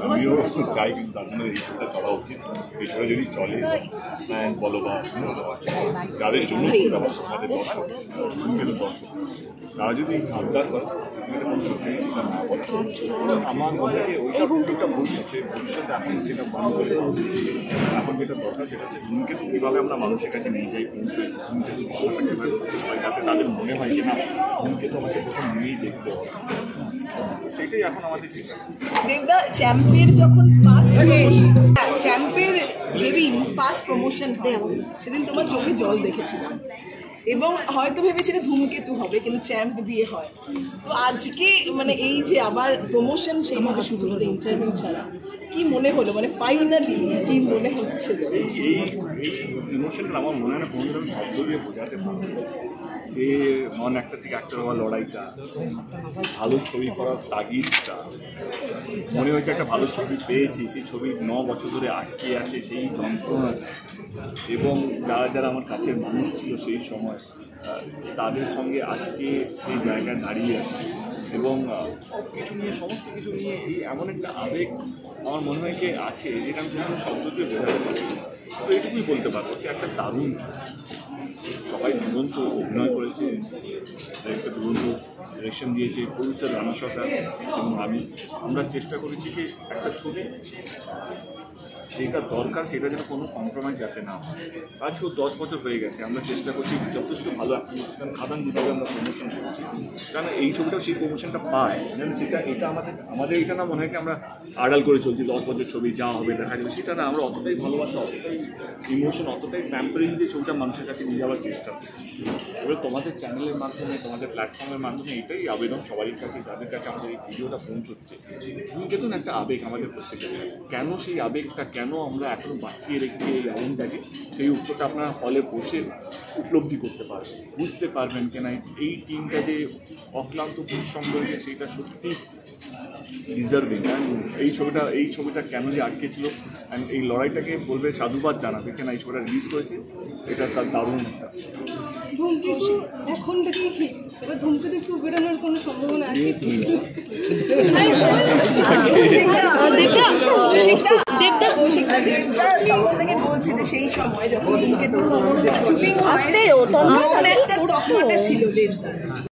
আমিও চাই, কিন্তু তার জন্য এই শোটা চলা উচিত। এই শোটা যদি চলে বলো বা যাদের জন্য আমাদের দর্শক তারা যদি আবদার করে আমার মনে হয় ওইটা ভবিষ্যতে এখন যেটা বন্ধ করে এখন যেটা দরকার সেটা হচ্ছে ধূমকেতু কীভাবে আমরা মানুষের কাছে নিয়ে যাই, পৌঁছাই, ধূমকেতু যাতে তাদের মনে হয় যে না ধূমকেতু আমাকে প্রথম নিয়েই দেখতে হবে, সেটাই এখন আমাদের চেষ্টা। দেবদা চ্যাম্পের যখন চ্যাম্পের যেদিন ফার্স্ট প্রমোশন হয় সেদিন তোমার চোখে জল দেখেছিলাম এবং হয়তো ভেবেছিলে ধূমকেতু হবে, কিন্তু চ্যাম্প দিয়ে হয়। তো আজকে মানে এই যে আবার প্রমোশন সেইভাবে শুরু হলো ইন্টারভিউ ছাড়া, কি মনে হলো, মানে ফাইনালি কি মনে হচ্ছে? এই ইমোশনটা আমার মনে হয় না কোনো আমি শব্দ দিয়ে বোঝাতে পারবো যে মন একটা থেকে একটা হওয়ার লড়াইটা, ভালো ছবি করার তাগিদটা, মনে হয়েছে একটা ভালো ছবি পেয়েছি, সেই ছবি 9 বছর ধরে আটকে আছে সেই যন্ত্রণাটা, এবং যারা যারা আমার কাছের মানুষ ছিল সেই সময় তাদের সঙ্গে আজকে যে জায়গায় দাঁড়িয়ে আছে, এবং সব কিছু নিয়ে সমস্ত কিছু নিয়ে এই এমন একটা আবেগ আমার মনে হয় কি আছে যেটা আমি কোনো শব্দ দিয়ে বোঝাতে পারি। তো এইটুকুই বলতে পারবো যে একটা দারুণ সবাই দুরন্ত অভিনয় করেছে, একটা দুরন্ত ডিরেকশন দিয়েছে প্রডিউসার রানা সরকার এবং আমরা চেষ্টা করেছি যে একটা ছবি যেটা দরকার সেটা যেন কোনো কম্প্রোমাইজ যাতে না হয়। আজকেও 10 বছর হয়ে গেছে, আমরা চেষ্টা করছি যথেষ্ট ভালো একটা খাদান যেভাবে আমরা প্রমোশন করছি, কারণ এই ছবিটাও সেই প্রমোশনটা পায়, সেটা এটা আমাদের এটা না মনে হয় কি আমরা আড়াল করে চলছি 10 বছর ছবি যা হবে দেখা যাবে, সেটা না, আমরা অতটাই ভালোবাসা, অতটাই ইমোশন, অতটাই প্যাম্পারিং দিয়ে ছবিটা মানুষের কাছে নিয়ে যাওয়ার চেষ্টা করছি। এবার তোমাদের চ্যানেলের মাধ্যমে, তোমাদের প্ল্যাটফর্মের মাধ্যমে এটাই আবেদন সবারই কাছে, যাদের কাছে আমাদের এই ভিডিওটা পৌঁছচ্ছে, ধূমকেতুন একটা আবেগ আমাদের প্রত্যেকের কাছে, কেন সেই আবেগটা, কেন আমরা এখনো বাঁচিয়ে রেখেছি এই আগুনটাকে, সেই উত্তরটা আপনারা হলে বসে উপলব্ধি করতে পারবেন, বুঝতে পারবেন কেন এই টিমটা যে অক্লান্ত পরিশ্রম করেছে সেটা সত্যি ডিজার্ভিং। এই ছবিটা কেন যে আটকে ছিল, অ্যান্ড এই লড়াইটাকে বলবে সাধুবাদ জানাবে কেন এই ছবিটা রিলিজ করেছে, এটা তার দারুণ একটা। ধূমকেতু এখন থেকেই ঠিক, এবার ধূমকেতু একটু বেরোনোর কোনো সম্ভাবনা আছে? বলছি যে সেই সময় যখন ধূমকেতু শুটিং ছিল দেবদার